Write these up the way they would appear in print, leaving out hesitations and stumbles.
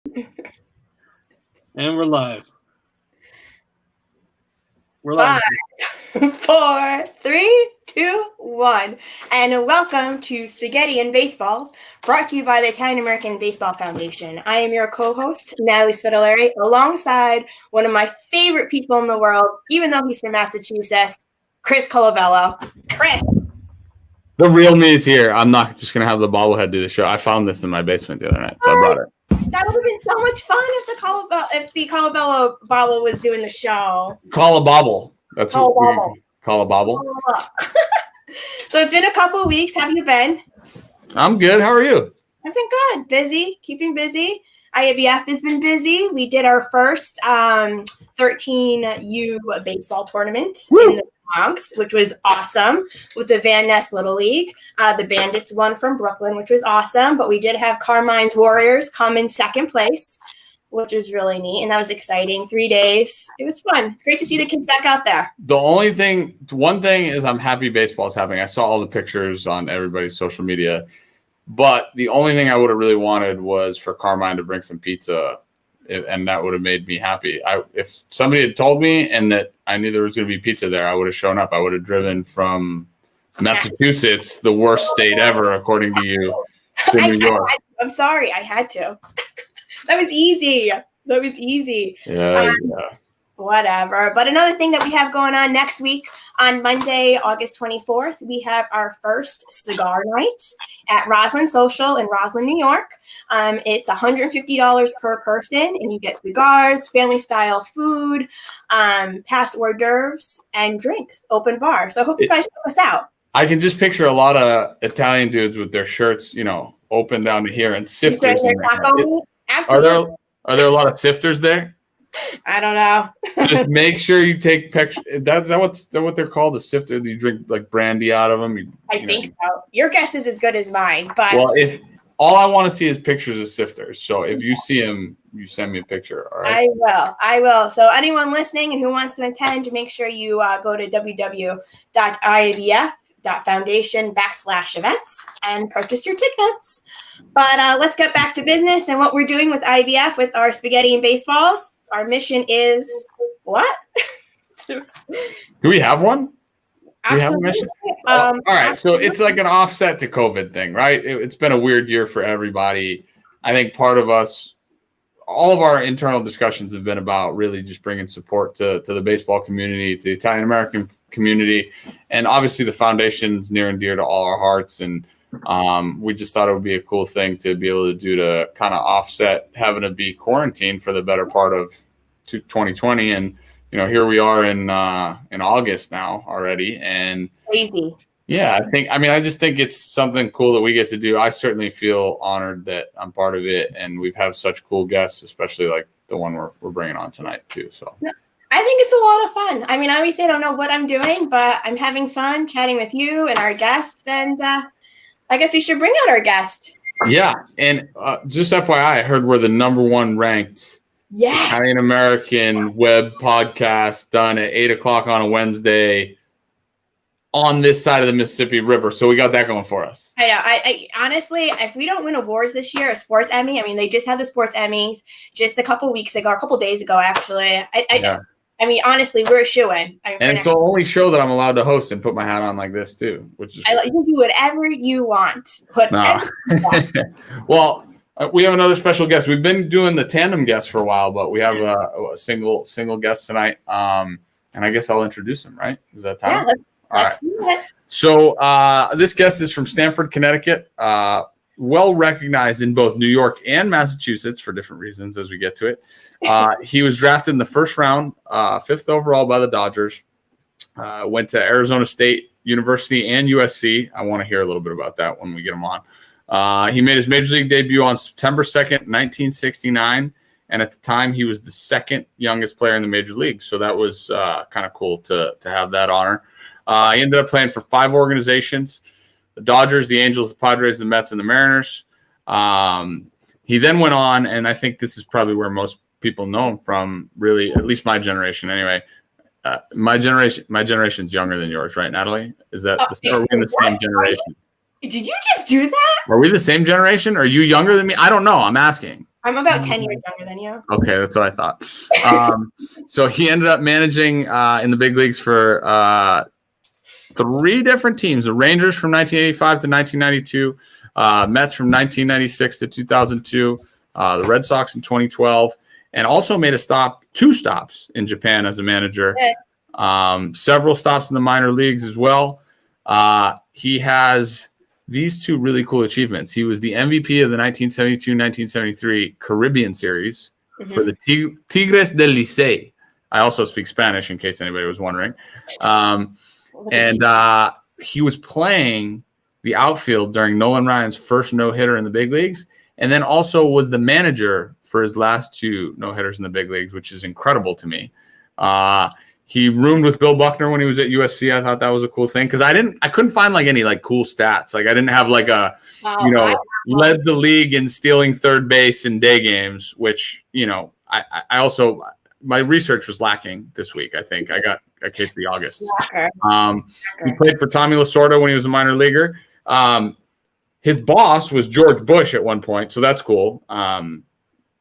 And we're live. We're live. 5, 4, 3, 2, 1. And welcome to Spaghetti and Baseballs, brought to you by the Italian American Baseball Foundation. I am your co-host, Natalie Spitaleri, alongside one of my favorite people in the world, even though he's from Massachusetts, Chris Colabello. Chris. The real me is here. I'm not just going to have the bobblehead do the show. I found this in my basement the other night, so I brought it. That would have been so much fun if the Colabello bobble was doing the show. Call a bobble. That's what we call a bobble. So it's been a couple of weeks. How have you been? I'm good. How are you? I've been good. Busy. Keeping busy. IABF has been busy. We did our first 13U baseball tournament in the Bronx, which was awesome, with the Van Ness Little League. The Bandits won from Brooklyn, which was awesome, but we did have Carmine's Warriors come in second place, which was really neat, and that was exciting. 3 days. It was fun. It's great to see the kids back out there. One thing is I'm happy baseball's happening. I saw all the pictures on everybody's social media, but the only thing I would have really wanted was for Carmine to bring some pizza, and that would have made me happy. If somebody had told me and that I knew there was going to be pizza there, I would have shown up. I would have driven from Massachusetts, the worst state ever, according to you, to New York. I'm sorry. I had to. That was easy. Yeah. Whatever. But another thing that we have going on next week, on Monday, August 24th, we have our first cigar night at Roslyn Social in Roslyn, New York. It's $150 per person, and you get cigars, family-style food, past hors d'oeuvres, and drinks, open bar. So I hope you guys check us out. I can just picture a lot of Italian dudes with their shirts, open down to here and sifters. Absolutely. Are there a lot of sifters there? I don't know. Just make sure you take pictures. Is that what they're called? The sifter? You drink like brandy out of them? I think so. Your guess is as good as mine. But if all I want to see is pictures of sifters. So if you see them, you send me a picture. All right. I will. So anyone listening and who wants to attend, make sure you go to www.iabf.foundation/events and purchase your tickets. But let's get back to business and what we're doing with IABF with our Spaghetti and Baseballs. Our mission is what? Do we have one? Do we have a mission? All right. So it's like an offset to COVID thing, right? It's been a weird year for everybody. I think part of us, all of our internal discussions have been about really just bringing support to the baseball community, to the Italian American community. And obviously the foundation's near and dear to all our hearts. And we just thought it would be a cool thing to be able to do to kind of offset having to be quarantined for the better part of 2020. And, here we are in August now already. And crazy. Yeah, I just think it's something cool that we get to do. I certainly feel honored that I'm part of it, and we've had such cool guests, especially like the one we're bringing on tonight too. So I think it's a lot of fun. I mean, I always say I don't know what I'm doing, but I'm having fun chatting with you and our guests, and I guess we should bring out our guest. Yeah, and just FYI, I heard we're the #1 ranked Italian American web podcast done at 8:00 on a Wednesday on this side of the Mississippi River. So we got that going for us. I know. I honestly, if we don't win awards this year, a sports Emmy, I mean, they just had the sports Emmys just a couple days ago, actually. I mean, honestly, we're a shoo-in. And it's the only show that I'm allowed to host and put my hat on like this too, which is you can do whatever you want. Well, we have another special guest. We've been doing the tandem guest for a while, but we have a single guest tonight. And I guess I'll introduce him, right? Is that time? Yeah, all right. So this guest is from Stamford, Connecticut, well recognized in both New York and Massachusetts for different reasons as we get to it. He was drafted in the first round, 5th overall by the Dodgers, went to Arizona State University and USC. I want to hear a little bit about that when we get him on. He made his major league debut on September 2nd, 1969. And at the time, he was the second youngest player in the major league. So that was kind of cool to have that honor. He ended up playing for 5 organizations: the Dodgers, the Angels, the Padres, the Mets, and the Mariners. He then went on, and I think this is probably where most people know him from, really, at least my generation anyway. My generation's younger than yours, right, Natalie? Are we in the same generation? Did you just do that? Are we the same generation? Are you younger than me? I don't know. I'm asking. I'm about 10 years younger than you. Okay, that's what I thought. So he ended up managing in the big leagues for 3 different teams: the Rangers from 1985 to 1992, Mets from 1996 to 2002, the Red Sox in 2012, and also made 2 stops in Japan as a manager. Several stops in the minor leagues as well. He has these 2 really cool achievements. He was the MVP of the 1972-1973 Caribbean Series for the Tigres del Licey. I also speak Spanish in case anybody was wondering. And he was playing the outfield during Nolan Ryan's first no-hitter in the big leagues, and then also was the manager for his last 2 no-hitters in the big leagues, which is incredible to me. He roomed with Bill Buckner when he was at USC. I thought that was a cool thing because I couldn't find like any like cool stats. Like I didn't have like led the league in stealing third base in day games, which I also my research was lacking this week. I think I got a case of the August. He played for Tommy Lasorda when he was a minor leaguer. His boss was George Bush at one point, so that's cool.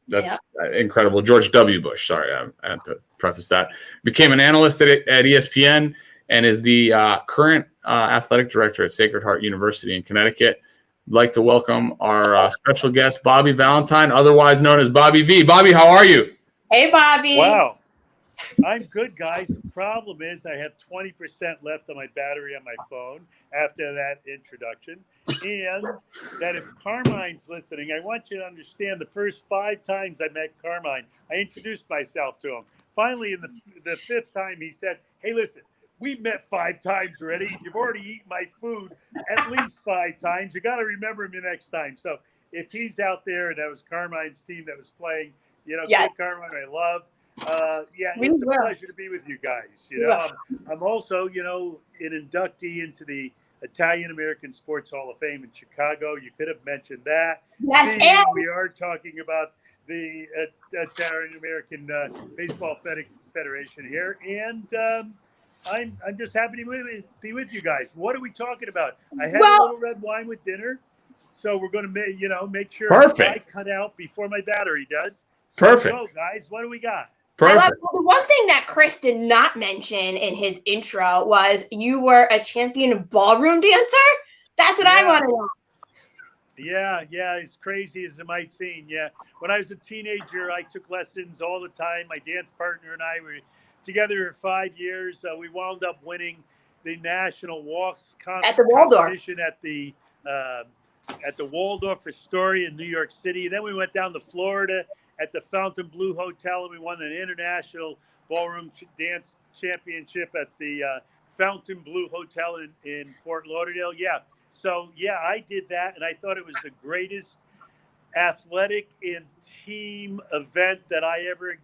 That's incredible. George W. Bush. Sorry, I had to preface that. Became an analyst at ESPN and is the current athletic director at Sacred Heart University in Connecticut. I'd like to welcome our special guest, Bobby Valentine, otherwise known as Bobby V. Bobby, how are you? Hey, Bobby. Wow. I'm good, guys. The problem is I have 20% left on my battery on my phone after that introduction. And that if Carmine's listening, I want you to understand the first 5 times I met Carmine, I introduced myself to him. Finally, in the 5th time, he said, hey, listen, we've met 5 times already. You've already eaten my food at least 5 times. You got to remember me next time. So if he's out there and that was Carmine's team that was playing, good Carmine, I love. It's a pleasure to be with you guys. I'm also, an inductee into the Italian American Sports Hall of Fame in Chicago. You could have mentioned that. Yes, and we are talking about the Italian American Baseball Federation here, and I'm just happy to be with you guys. What are we talking about? I had a little red wine with dinner, so we're going to make sure I cut out before my battery does. So Perfect. Go, guys. What do we got? Perfect. The one thing that Chris did not mention in his intro was you were a champion ballroom dancer. That's what I want to know. Yeah, as crazy as it might seem. Yeah, when I was a teenager, I took lessons all the time. My dance partner and I were together for 5 years. We wound up winning the national waltz competition at the Waldorf Astoria in New York City. Then we went down to Florida at the Fontainebleau Hotel, and we won an international ballroom dance championship at the Fontainebleau Hotel in Fort Lauderdale. Yeah. So, I did that, and I thought it was the greatest athletic and team event that I ever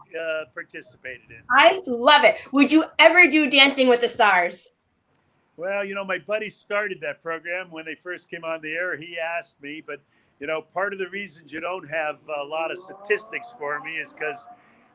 participated in. I love it. Would you ever do Dancing with the Stars? Well, my buddy started that program when they first came on the air. He asked me, but part of the reasons you don't have a lot of statistics for me is because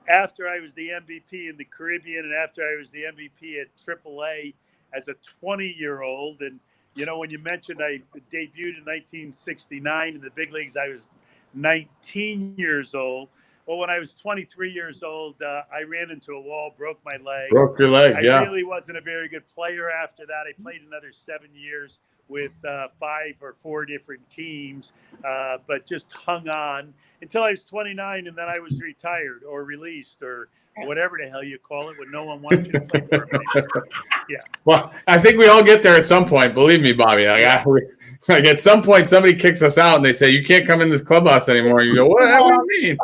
after I was the MVP in the Caribbean and after I was the MVP at AAA as a 20-year-old, and, when you mentioned I debuted in 1969 in the big leagues, I was 19 years old. Well, when I was 23 years old, I ran into a wall, broke my leg. Broke your leg, I really wasn't a very good player after that. I played another 7 years with 5 or 4 different teams, but just hung on until I was 29, and then I was retired or released or whatever the hell you call it when no one wants you to play for them anymore. Yeah. Well, I think we all get there at some point. Believe me, Bobby. Like at some point, somebody kicks us out and they say, you can't come in this clubhouse anymore. You go, what do you mean?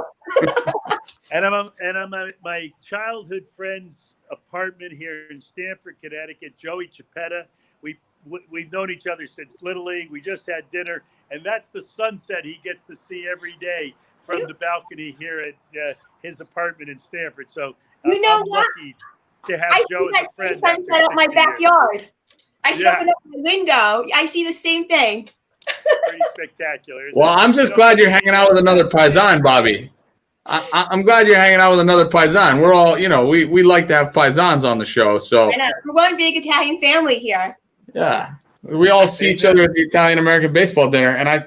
And I'm at my childhood friend's apartment here in Stamford, Connecticut, Joey Chiapetta. We've known each other since Little League. We just had dinner, and that's the sunset he gets to see every day from the balcony here at his apartment in Stamford. So I'm lucky to have Joe as a friend. I see that sunset up my backyard. I should open up my window. I see the same thing. Pretty spectacular. Well, I'm just glad you're hanging out with another Paisan, Bobby. I'm glad you're hanging out with another Paisan. We're all, we like to have Paisans on the show. So I know. We're one big Italian family here. Yeah. We all see each other at the Italian American baseball dinner. And I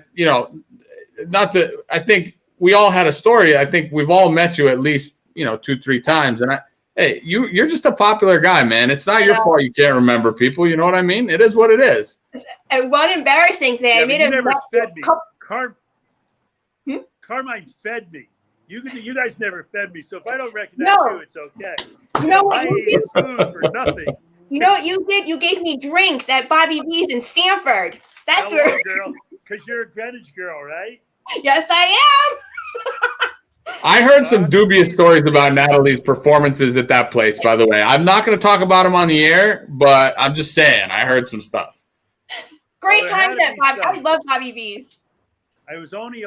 think we all had a story. I think we've all met you at least, 2-3 times. And hey, you're just a popular guy, man. It's not your fault you can't remember people. You know what I mean? It is what it is. And one embarrassing thing, I made you a never fed me. Hmm? Carmine fed me. You guys never fed me, so if I don't recognize you, it's okay. You know what I you ate did? his food for nothing. You know what you did? You gave me drinks at Bobby V's in Stanford. That's Hello, where. girl, because you're a Greenwich girl, right? Yes, I am. I heard some dubious stories about Natalie's performances at that place, by the way. I'm not going to talk about them on the air, but I'm just saying, I heard some stuff. Great times at Bobby. I love Bobby V's. I was only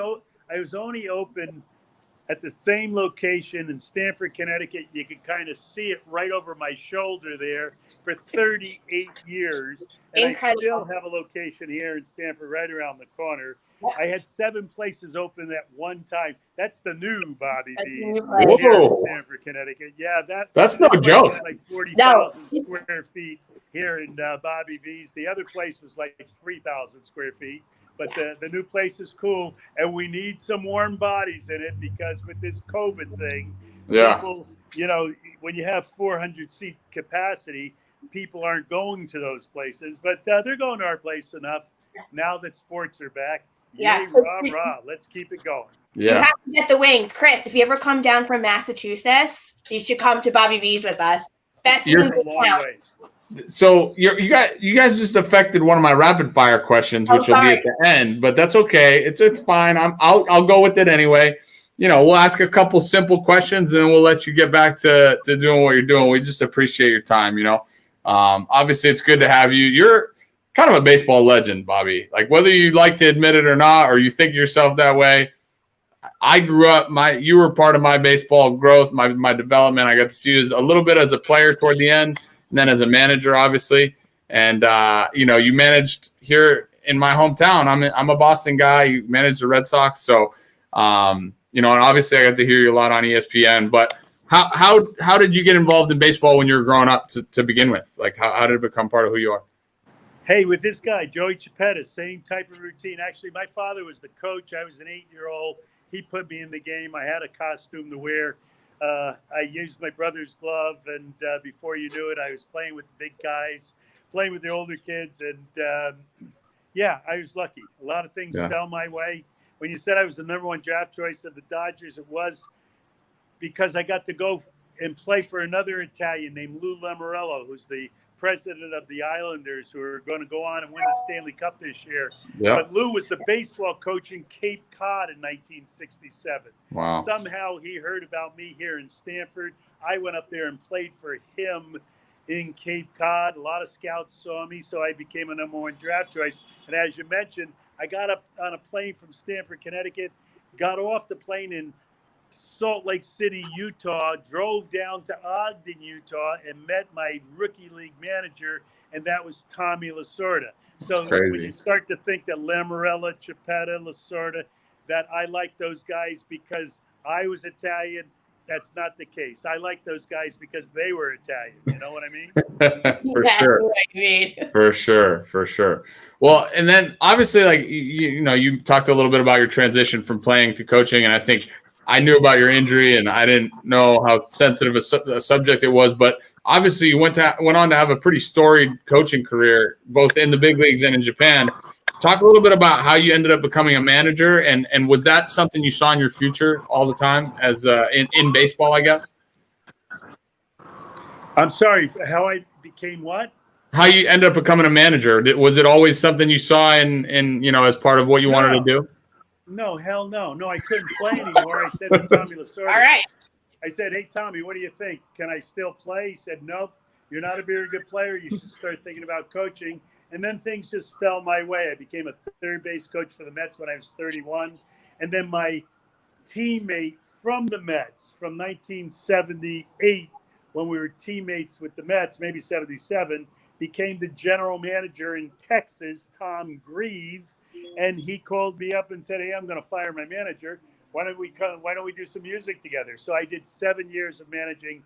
open at the same location in Stamford, Connecticut. You could kind of see it right over my shoulder there for 38 years. And Incredible. I still have a location here in Stamford right around the corner. I had 7 places open at one time. That's the new Bobby V's here in Stamford, Connecticut. Yeah, that's no joke. Like 40,000 square feet here in Bobby V's. The other place was like 3,000 square feet. But the new place is cool, and we need some warm bodies in it because with this COVID thing, people, when you have 400-seat capacity, people aren't going to those places. But they're going to our place enough now that sports are back. Yay, rah. Let's keep it going. Yeah. You have to get the wings. Chris, if you ever come down from Massachusetts, you should come to Bobby V's with us. Best wings a long ways. So you guys just affected one of my rapid fire questions, which will be at the end, but that's okay. It's fine. I'll go with it anyway. We'll ask a couple simple questions and then we'll let you get back to doing what you're doing. We just appreciate your time. Obviously it's good to have you. You're kind of a baseball legend, Bobby. Like whether you like to admit it or not, or you think yourself that way. I grew up. You were part of my baseball growth, my development. I got to see you a little bit as a player toward the end. And then as a manager, obviously, and you managed here in my hometown. I'm a Boston guy. You managed the Red Sox, so and obviously I got to hear you a lot on ESPN. But how did you get involved in baseball when you were growing up to begin with? Like how did it become part of who you are? Hey, with this guy Joey Chipetta, same type of routine. Actually, my father was the coach. I was an 8-year-old. He put me in the game. I had a costume to wear. I used my brother's glove, and before you knew it, I was playing with the big guys, playing with the older kids, and I was lucky. A lot of things fell my way. When you said I was the number 1 draft choice of the Dodgers, it was because I got to go and play for another Italian named Lou Lamoriello, who's the president of the Islanders, who are going to go on and win the Stanley Cup this year. Yeah. But Lou was the baseball coach in Cape Cod in 1967. Wow. Somehow he heard about me here in Stamford. I went up there and played for him in Cape Cod. A lot of scouts saw me, so I became a number 1 draft choice. And as you mentioned, I got up on a plane from Stamford, Connecticut, got off the plane in Salt Lake City, Utah, drove down to Ogden, Utah, and met my rookie league manager, and that was Tommy Lasorda. So when you start to think that Lamoriello, Chipetta, Lasorda, that I like those guys because I was Italian, that's not the case. I like those guys because they were Italian. You know what I mean? For sure. For sure. Well, and then obviously, like, you talked a little bit about your transition from playing to coaching, and I think I knew about your injury, and I didn't know how sensitive a subject it was. But obviously, you went on to have a pretty storied coaching career, both in the big leagues and in Japan. Talk a little bit about how you ended up becoming a manager, and was that something you saw in your future all the time as in baseball, I guess? I'm sorry, how I became what? How you ended up becoming a manager. Was it always something you saw in as part of what you wanted to do? No, hell no. No, I couldn't play anymore. I said to Tommy Lasorda, all right. I said, hey, Tommy, what do you think? Can I still play? He said, nope, you're not a very good player. You should start thinking about coaching. And then things just fell my way. I became a third base coach for the Mets when I was 31. And then my teammate from the Mets from 1978, when we were teammates with the Mets, maybe 77, became the general manager in Texas, Tom Grieve. And he called me up and said, hey, I'm going to fire my manager. Why don't we do some music together? So I did 7 years of managing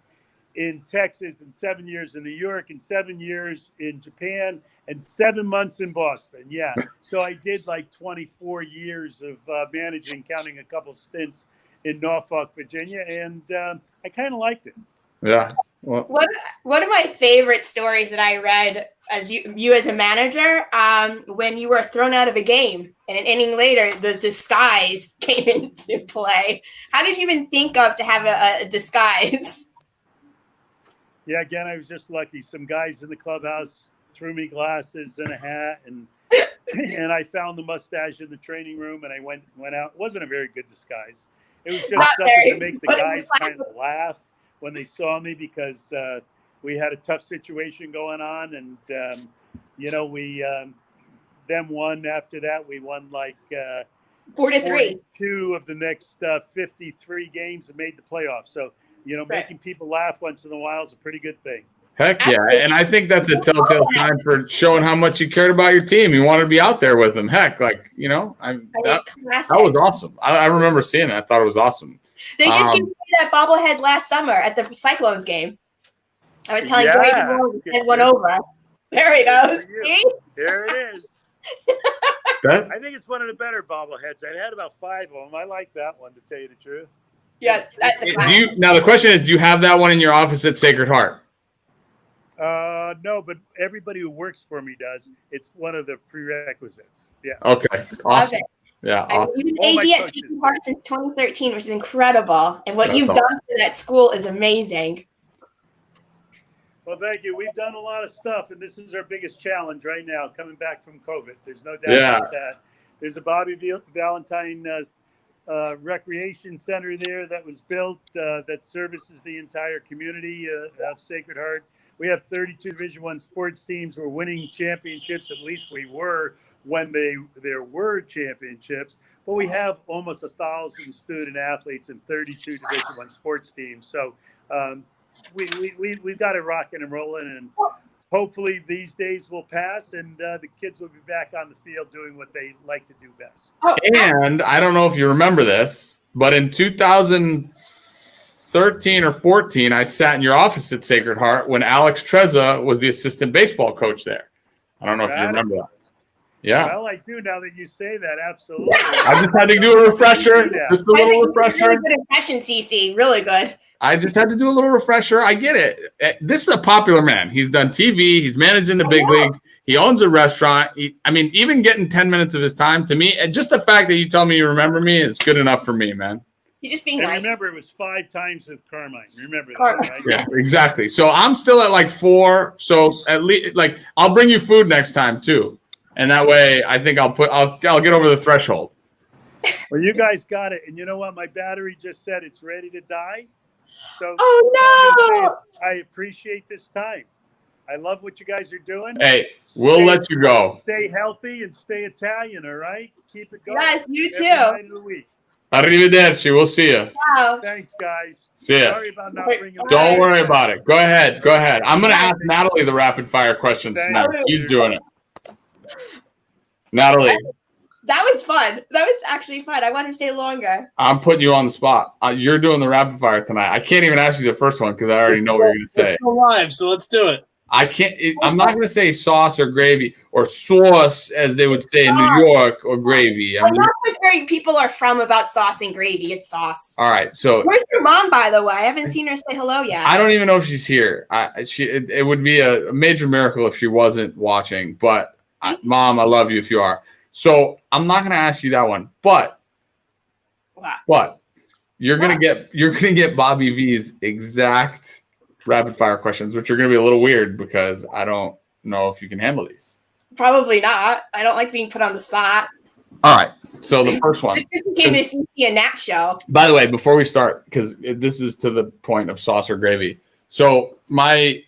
in Texas and 7 years in New York and 7 years in Japan and 7 months in Boston. Yeah. So I did like 24 years of managing, counting a couple stints in Norfolk, Virginia. And I kind of liked it. Yeah. Well, one of my favorite stories that I read as you as a manager, when you were thrown out of a game and an inning later, the disguise came into play. How did you even think of to have a disguise? Yeah, again, I was just lucky. Some guys in the clubhouse threw me glasses and a hat, and I found the mustache in the training room, and I went out. It wasn't a very good disguise. It was just something to make the guys kind of laugh when they saw me, because we had a tough situation going on, and we then won after that. We won like 4-3. 42 of the next 53 games and made the playoffs. So, making people laugh once in a while is a pretty good thing. Heck yeah. And I think that's a telltale sign for showing how much you cared about your team. You wanted to be out there with them. Heck, that was awesome. I remember seeing it. I thought it was awesome. They just gave me that bobblehead last summer at the Cyclones game. I was telling Joey to send one over. There he goes. See? There it is. I think it's one of the better bobbleheads. I had about 5 of them. I like that one, to tell you the truth. Yeah, that's a now the question is, do you have that one in your office at Sacred Heart? No, but everybody who works for me does. It's one of the prerequisites. Yeah. Okay. Awesome. Yeah. Awesome. You've been AD at Sacred Heart since 2013, which is incredible. And what you've done for that school is amazing. Well, thank you. We've done a lot of stuff, and this is our biggest challenge right now, coming back from COVID. There's no doubt about that. There's a Bobby Valentine recreation center there that was built that services the entire community of Sacred Heart. We have 32 Division I sports teams. We're winning championships. At least we were when there were championships. But we have almost 1,000 student athletes and 32 Division I sports teams. So we've got it rocking and rolling, and hopefully these days will pass, and the kids will be back on the field doing what they like to do best. And I don't know if you remember this, but in 2013 or 14, I sat in your office at Sacred Heart when Alex Trezza was the assistant baseball coach there. I don't know if you remember that. Yeah. Well, I do now that you say that. Absolutely. I just had to do a refresher. Just a little refresher. Really good impression, CC. Really good. I just had to do a little refresher. I get it. This is a popular man. He's done TV. He's managed in the big leagues. He owns a restaurant. Even getting 10 minutes of his time, to me, and just the fact that you tell me you remember me is good enough for me, man. You're just being nice. Remember, it was 5 times with Carmine. Remember that, right? Yeah, exactly. So I'm still at like 4. So at least, I'll bring you food next time too. And that way, I think I'll get over the threshold. Well, you guys got it. And you know what? My battery just said it's ready to die. So, I appreciate this time. I love what you guys are doing. Hey, we'll let you go. Stay healthy and stay Italian, all right? Keep it going. Yes, you too. Every night of the week. Arrivederci. We'll see you. Wow. Thanks, guys. See ya. Sorry about not bringing. Don't worry about it. Go ahead. I'm going to ask Natalie the rapid fire questions tonight. She's doing it. Natalie. That was fun. That was actually fun. I want to stay longer. I'm putting you on the spot. You're doing the rapid fire tonight. I can't even ask you the first one because I already know what you're going to say. We're live, so let's do it. I'm not going to say sauce or gravy or sauce, as they would say in New York, or gravy. I'm not where people are from about sauce and gravy. It's sauce. All right. So where's your mom, by the way? I haven't seen her say hello yet. I don't even know if she's here. It would be a major miracle if she wasn't watching. But Mom, I love you if you are. So I'm not going to ask you that one. But you're going to get Bobby V's exact rapid fire questions, which are going to be a little weird because I don't know if you can handle these. Probably not. I don't like being put on the spot. All right. So the first one. This became a CC and Nat show. By the way, before we start, because this is to the point of sauce or gravy. So I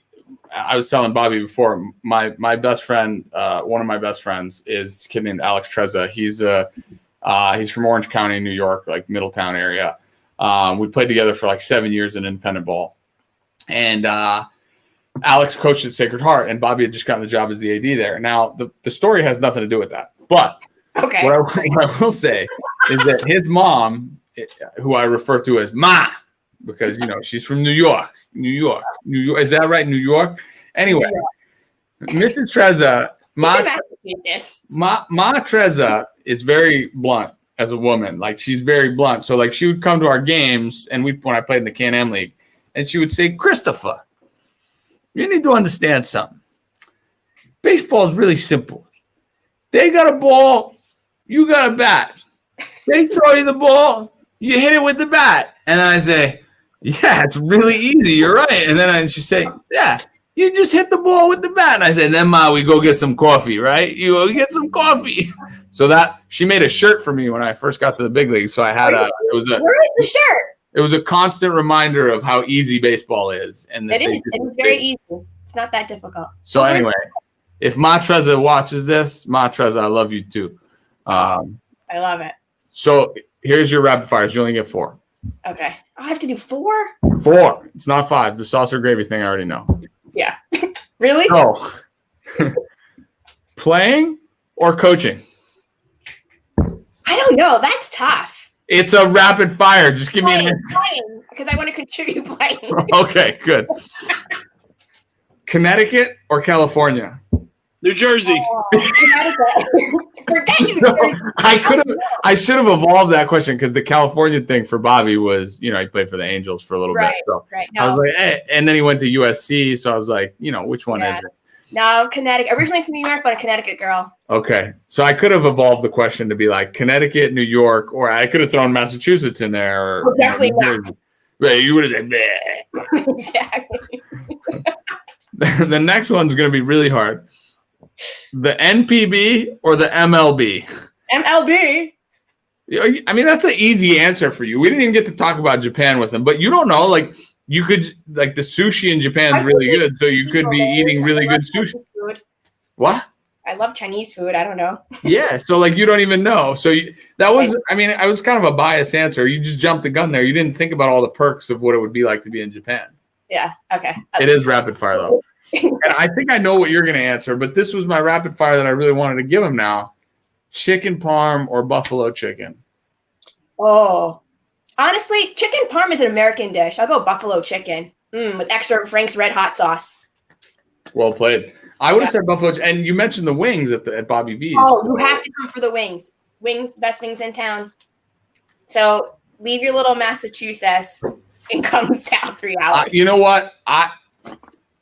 was telling Bobby before, my best friend, one of my best friends is a kid named Alex Trezza. He's from Orange County, New York, like Middletown area. We played together for like 7 years in independent ball. And Alex coached at Sacred Heart, and Bobby had just gotten the job as the AD there. Now, the story has nothing to do with that. But what I will say is that his mom, who I refer to as Ma, because she's from New York. New York. Is that right? New York. Anyway, Mrs. Trezza, Ma Trezza is very blunt as a woman. Like, she's very blunt. So like, she would come to our games, and when I played in the Can-Am League, and she would say, "Christopher, you need to understand something. Baseball is really simple. They got a ball, you got a bat. They throw you the ball, you hit it with the bat." And then I say, "Yeah, it's really easy. You're right." And then she'd say, "Yeah, you just hit the ball with the bat." And I said, "Then, Ma, we go get some coffee, right? You go get some coffee." So that she made a shirt for me when I first got to the big league. So I had where is the shirt? It was a constant reminder of how easy baseball is. And it is very easy. It's not that difficult. So anyway, if Ma Trezza watches this, Ma Trezza, I love you too. I love it. So here's your rapid fires. You only get 4. Okay. I have to do 4? 4. It's not 5. The saucer gravy thing I already know. Yeah. Really? So, playing or coaching? I don't know. That's tough. It's a rapid fire. Just give me an answer. Playing, because I want to contribute playing. Okay, good. Connecticut or California? New Jersey. Connecticut. Forget New Jersey. I should have evolved that question, because the California thing for Bobby was, he played for the Angels for a little bit. So No. I was like, hey. And then he went to USC. So I was like, which one is it? No, Connecticut. Originally from New York, but a Connecticut girl. Okay. So I could have evolved the question to be like Connecticut, New York, or I could have thrown Massachusetts in there. Or, definitely not. You would have said, bleh. Exactly. The next one's going to be really hard. The NPB or the MLB? MLB. I mean, that's an easy answer for you. We didn't even get to talk about Japan with them, but you don't know. Like, you could, like, the sushi in Japan is really good, so you could be eating really good sushi. What? I love Chinese food. I don't know. Yeah, so like, you don't even know. So that was, I mean, I was kind of a biased answer. You just jumped the gun there. You didn't think about all the perks of what it would be like to be in Japan. Yeah. Okay. It is rapid fire though. And I think I know what you're going to answer, but this was my rapid fire that I really wanted to give him now. Chicken parm or buffalo chicken? Oh, honestly, chicken parm is an American dish. I'll go buffalo chicken with extra Frank's Red Hot sauce. Well played. I would have said buffalo. And you mentioned the wings at Bobby V's. Oh, you have to come for the wings. Wings, best wings in town. So leave your little Massachusetts and come down 3 hours. You know what?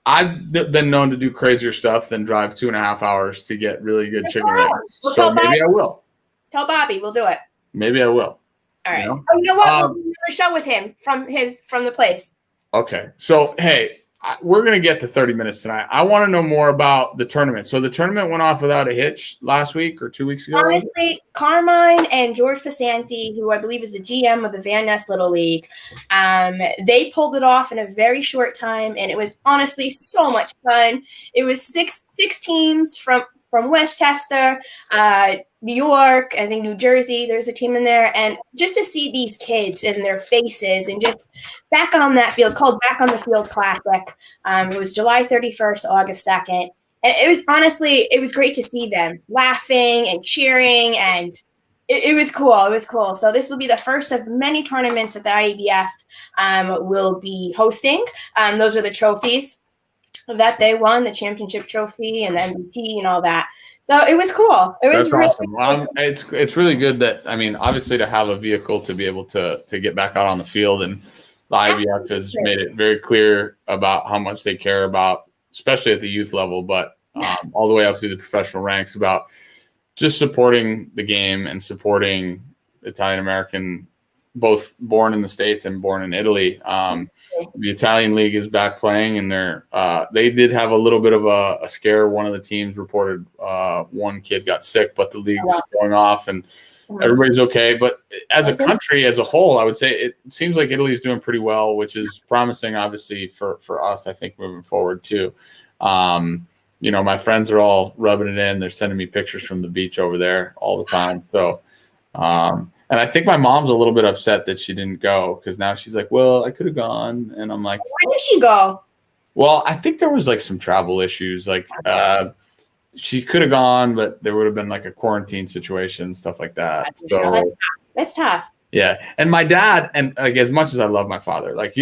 I've been known to do crazier stuff than drive 2.5 hours to get really good chicken wings. So maybe I will. Tell Bobby, we'll do it. Maybe I will. All right. Oh, you know what? We'll do another show with him from the place. Okay. So, hey, we're going to get to 30 minutes tonight. I want to know more about the tournament. So the tournament went off without a hitch last week or 2 weeks ago? Honestly, Carmine and George Pasanti, who I believe is the GM of the Van Ness Little League, they pulled it off in a very short time, and it was honestly so much fun. It was six teams from Westchester, New York, I think New Jersey, there's a team in there. And just to see these kids and their faces and just back on that field, it's called Back on the Field Classic. It was July 31st, August 2nd. And it was honestly, it was great to see them laughing and cheering, and it was cool. It was cool. So this will be the first of many tournaments that the IABF will be hosting. Those are the trophies that they won, the championship trophy and the MVP and all that. So it was cool. It was That's really awesome. Well, it's really good that, I mean, obviously to have a vehicle to be able to get back out on the field, and the IBF has made it very clear about how much they care about, especially at the youth level, but all the way up through the professional ranks, about just supporting the game and supporting Italian American, both born in the States and born in Italy. The Italian league is back playing, and they did have a little bit of a scare. One of the teams reported one kid got sick, but the league's going off and everybody's okay. But as a country as a whole, I would say it seems like Italy is doing pretty well, which is promising, obviously, for us, I think, moving forward too. My friends are all rubbing it in. They're sending me pictures from the beach over there all the time. So, and I think my mom's a little bit upset that she didn't go, because now she's like, well, I could have gone. And I'm like, why did she go? Well, I think there was like some travel issues. Like she could have gone, but there would have been like a quarantine situation, stuff like that. So that's tough. Yeah. And my dad, and like as much as I love my father, like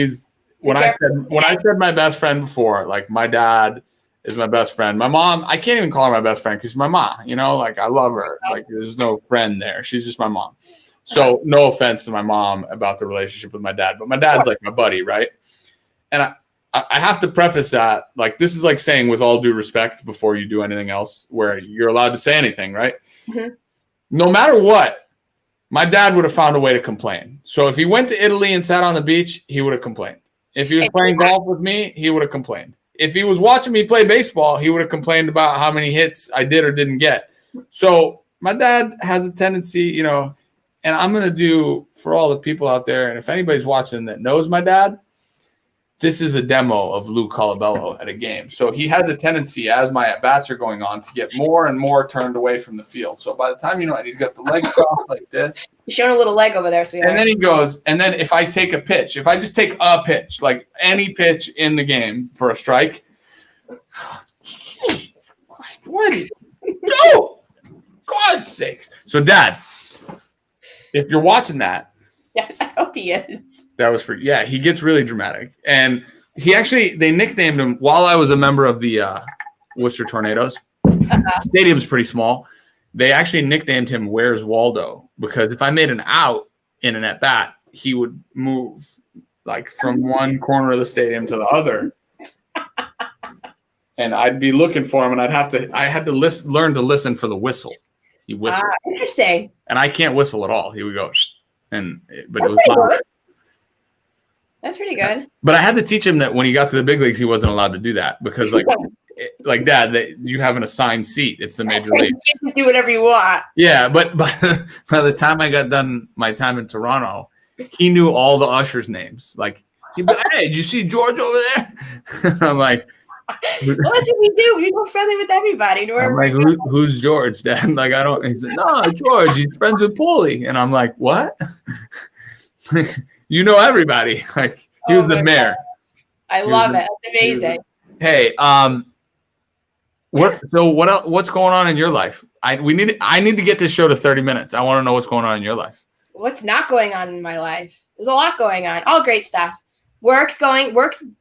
when I said my best friend before, like my dad is my best friend. My mom, I can't even call her my best friend because she's my mom, like I love her. Like there's no friend there. She's just my mom. So no offense to my mom about the relationship with my dad, but my dad's like my buddy, right? And I have to preface that, like, this is like saying with all due respect before you do anything else where you're allowed to say anything, right? Mm-hmm. No matter what, my dad would have found a way to complain. So if he went to Italy and sat on the beach, he would have complained. If he was playing golf with me, he would have complained. If he was watching me play baseball, he would have complained about how many hits I did or didn't get. So my dad has a tendency, and I'm going to do for all the people out there, and if anybody's watching that knows my dad, this is a demo of Lou Colabello at a game. So he has a tendency, as my at-bats are going on, to get more and more turned away from the field. So by the time you know it, he's got the leg crossed like this. You're showing a little leg over there, sweetheart. And then he goes, and then if I take a pitch, if I just take a pitch, like any pitch in the game for a strike, what? No! God's sakes. So, Dad, if you're watching that, yes, I hope he is. That was he gets really dramatic. And they nicknamed him while I was a member of the Worcester Tornadoes. Stadium's pretty small. They actually nicknamed him Where's Waldo, because if I made an out in an at-bat, he would move like from one corner of the stadium to the other. And I'd be looking for him, and I had to learn to listen for the whistle. He whistled. Interesting. And I can't whistle at all. He would go, but it was good. That's pretty good. But I had to teach him that when he got to the big leagues, he wasn't allowed to do that because, like Dad, you have an assigned seat. It's the major league. You can do whatever you want. Yeah, but by the time I got done my time in Toronto, he knew all the ushers' names. Like, he'd be like, "Hey, did you see George over there?" I'm like, well, that's what we do. We go friendly with everybody. I'm like, who's George, Dad? Like, I don't. He's like, no, George. He's friends with Paulie, and I'm like, what? You know everybody. Like, he was the mayor. I love it. It's amazing. Hey, what's going on in your life? I need to get this show to 30 minutes. I want to know what's going on in your life. What's not going on in my life? There's a lot going on. All great stuff. Work's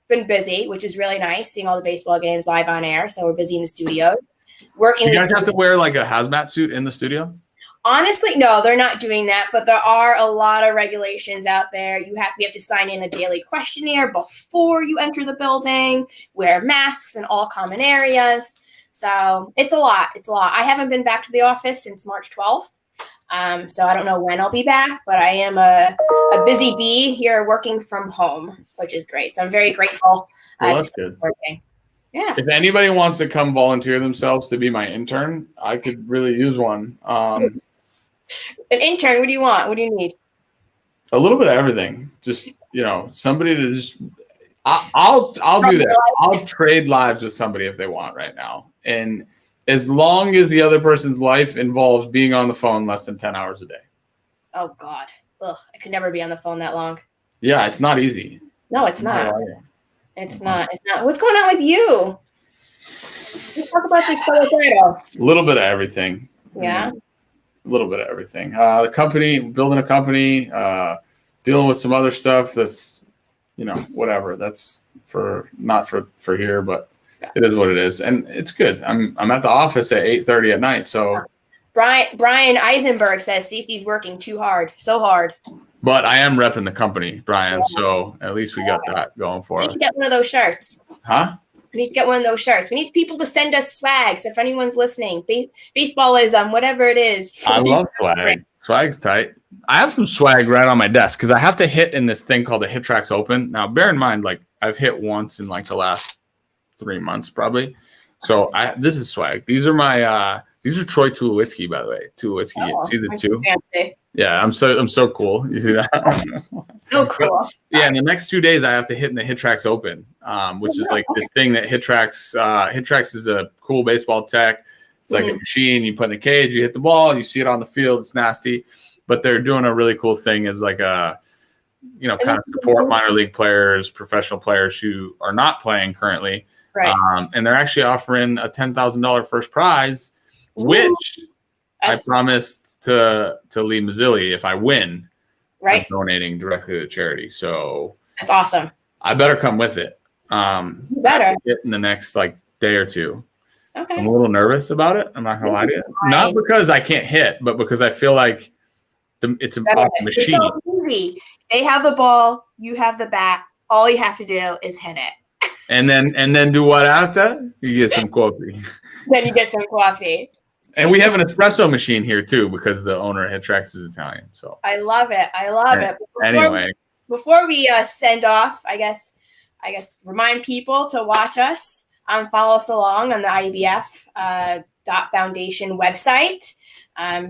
been busy, which is really nice, seeing all the baseball games live on air. So we're busy in the studio. You guys have to wear like a hazmat suit in the studio? Honestly, no, they're not doing that, but there are a lot of regulations out there. We have to sign in a daily questionnaire before you enter the building, wear masks in all common areas. So it's a lot. I haven't been back to the office since March 12th. So I don't know when I'll be back, but I am a busy bee here working from home, which is great. So I'm very grateful. Well, that's good. Working. Yeah. If anybody wants to come volunteer themselves to be my intern, I could really use one. An intern? What do you want? What do you need? A little bit of everything. Just, somebody to just. I'll do this. I'll trade lives with somebody if they want right now, and as long as the other person's life involves being on the phone less than 10 hours a day. Oh God, ugh! I could never be on the phone that long. Yeah, it's not easy. No, it's not. It's not. What's going on with you? Let's talk about this Colorado. A little bit of everything. Yeah. A little bit of everything. The company, building a company, dealing with some other stuff that's, whatever. That's not for here, but it is what it is. And it's good. I'm at the office at 8:30 at night. So Brian Eisenberg says Cece's working too hard. So hard. But I am repping the company, Brian. So at least we got that going for us. We need to get one of those shirts. Huh? We need to get one of those shirts. We need people to send us swags if anyone's listening. Baseballism, whatever it is. I love swag. Swag's tight. I have some swag right on my desk because I have to hit in this thing called the Hit Tracks Open. Now, bear in mind, like I've hit once in like the last 3 months probably. So this is swag. These are my these are Troy Tulowitzki, by the way. Tulowitzki. Oh, see the two? Fancy. Yeah, I'm so cool. You see that? So cool. Yeah, in the next 2 days I have to hit in the Hit Tracks Open, which is like this thing that Hit Tracks is a cool baseball tech. It's like a machine you put in the cage, you hit the ball, you see it on the field, it's nasty. But they're doing a really cool thing is like a kind of support minor league players, professional players who are not playing currently. Right. And they're actually offering a $10,000 first prize, which I promised to Lee Mazzilli if I win. Right. donating directly to charity. So That's awesome. I better come with it. You better. In the next like day or two. Okay. I'm a little nervous about it. I'm not gonna lie to you. Not because I can't hit, but because I feel like it's a machine. It's so easy. They have the ball. You have the bat. All you have to do is hit it. And then do what after? You get some coffee. Then you get some coffee. And we have an espresso machine here too, because the owner at Hitchtrax is Italian. So I love it. I love it. Before we send off, I guess remind people to watch us. Follow us along on the IBF Foundation website.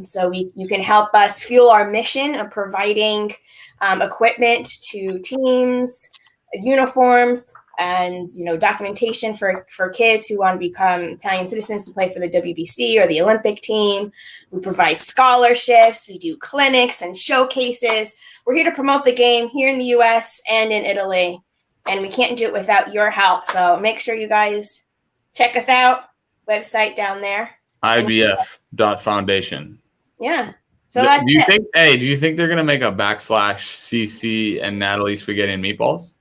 So you can help us fuel our mission of providing equipment to teams, uniforms, and documentation for kids who want to become Italian citizens to play for the WBC or the Olympic team. We provide scholarships. We do clinics and showcases. We're here to promote the game here in the U.S. and in Italy, and we can't do it without your help. So make sure you guys check us out. Website down there. IBF.foundation. Yeah. So that's do you think they're gonna make a /CC and Natalie Spaghetti and Meatballs?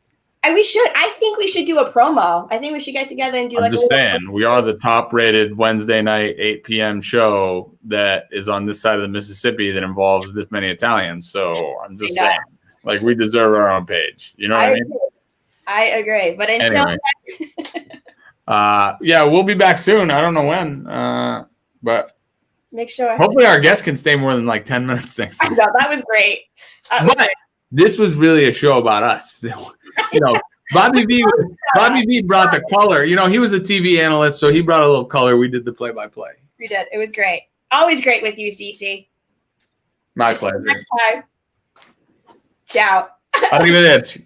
I think we should do a promo. I think we should get together and do I'm just saying, we are the top-rated Wednesday night 8 p.m. show that is on this side of the Mississippi that involves this many Italians. So I'm just saying, like, we deserve our own page. You know what I mean? I agree. But until yeah, we'll be back soon. I don't know when, but make sure. Hopefully, our guests can stay more than like 10 minutes next time. No, that was great. This was really a show about us. Bobby V brought the color. He was a TV analyst, so he brought a little color. We did the play-by-play. We did. It was great. Always great with you, Cece. My pleasure. Next time. Ciao. Arrivederci.